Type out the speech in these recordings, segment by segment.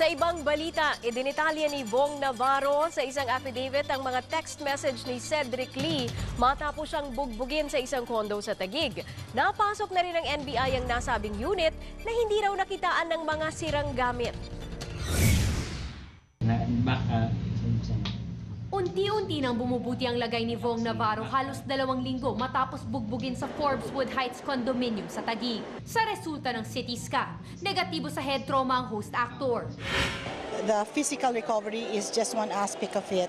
Sa ibang balita, idinitalya ni Bong Navarro sa isang affidavit ang mga text message ni Cedric Lee matapos siyang bugbugin sa isang kondo sa Taguig. Napasok na rin ng NBI ang nasabing unit na hindi raw nakitaan ng mga sirang gamit. Unti-unti nang bumubuti ang lagay ni Bong Navarro halos 2 linggo matapos bugbugin sa Forbeswood Heights condominium sa Taguig. Sa resulta ng CT scan, negatibo sa head trauma ang host actor. The physical recovery is just one aspect of it.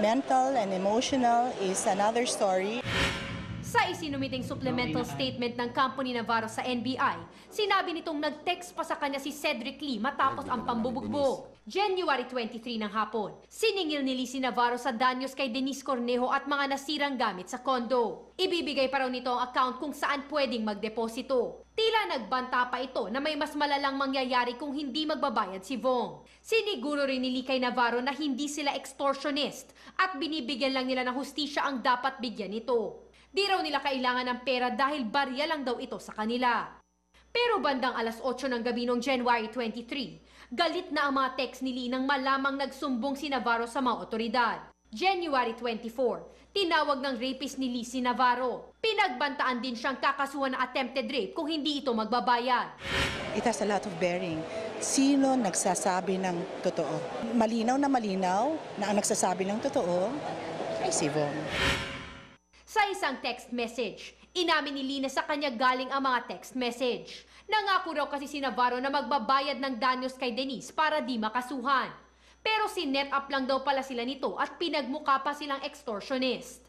Mental and emotional is another story. Sa isinumiting supplemental statement ng kampo ni Navarro sa NBI, sinabi nitong nag-text pa sa kanya si Cedric Lee matapos ang pambubugbog. January 23 ng hapon, siningil ni Lee si Navarro sa danyos kay Denise Cornejo at mga nasirang gamit sa kondo. Ibibigay pa raw nito ang account kung saan pwedeng magdeposito. Tila nagbanta pa ito na may mas malalang mangyayari kung hindi magbabayad si Bong. Siniguro rin ni Lee kay Navarro na hindi sila extortionist at binibigyan lang nila ng hustisya ang dapat bigyan nito. Di raw nila kailangan ng pera dahil barya lang daw ito sa kanila. Pero bandang alas 8 ng gabi noong January 23, galit na ang mga text ni Lee nang malamang nagsumbong si Navarro sa mga otoridad. January 24, tinawag ng rapist ni Lee si Navarro. Pinagbantaan din siyang kakasuhan ng attempted rape kung hindi ito magbabayad. It has a lot of bearing. Sino nagsasabi ng totoo? Malinaw na ang nagsasabi ng totoo ay si Bong. Sa isang text message, inamin ni Lee na sa kanya galing ang mga text message. Nangako raw kasi si Navarro na magbabayad ng danyos kay Denise para di makasuhan. Pero sinet up lang daw pala sila nito at pinagmukha pa silang extortionist.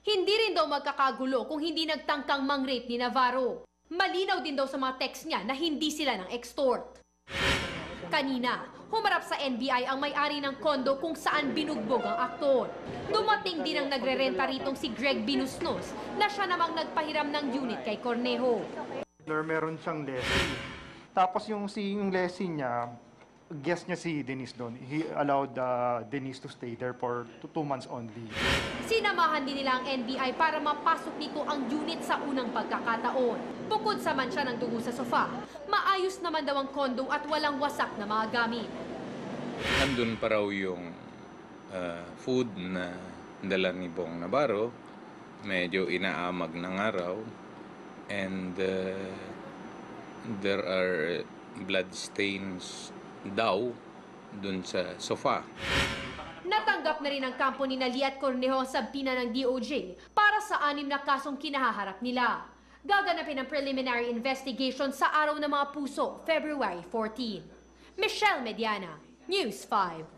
Hindi rin daw magkakagulo kung hindi nagtangkang mang-rape ni Navarro. Malinaw din daw sa mga text niya na hindi sila ng extort. Kanina, humarap sa NBI ang may-ari ng kondo kung saan binugbog ang aktor. Dumating din ang nagre-renta ritong si Greg Binusnos na siya namang nagpahiram ng unit kay Cornejo. Meron siyang lessee. Tapos yung lessee niya, guest niya si Denise doon. He allowed Denise to stay there for 2 months only. Sinamahan din nila ang NBI para mapasok nito ang unit sa unang pagkakataon. Bukod sa mancha ng dugo sa sofa, maayos naman daw ang kondo at walang wasak na mga gamit. Nandun pa raw yung food na dala ni Bong Navarro. Medyo inaamag ng araw. And there are blood stains daw dun sa sofa. Natanggap na rin ang kampo ni Lee at Cornejo ang sabina ng DOJ para sa 6 na kasong kinahaharap nila. Gaganapin ang preliminary investigation sa Araw ng Mga Puso, February 14. Michelle Mediana, News 5.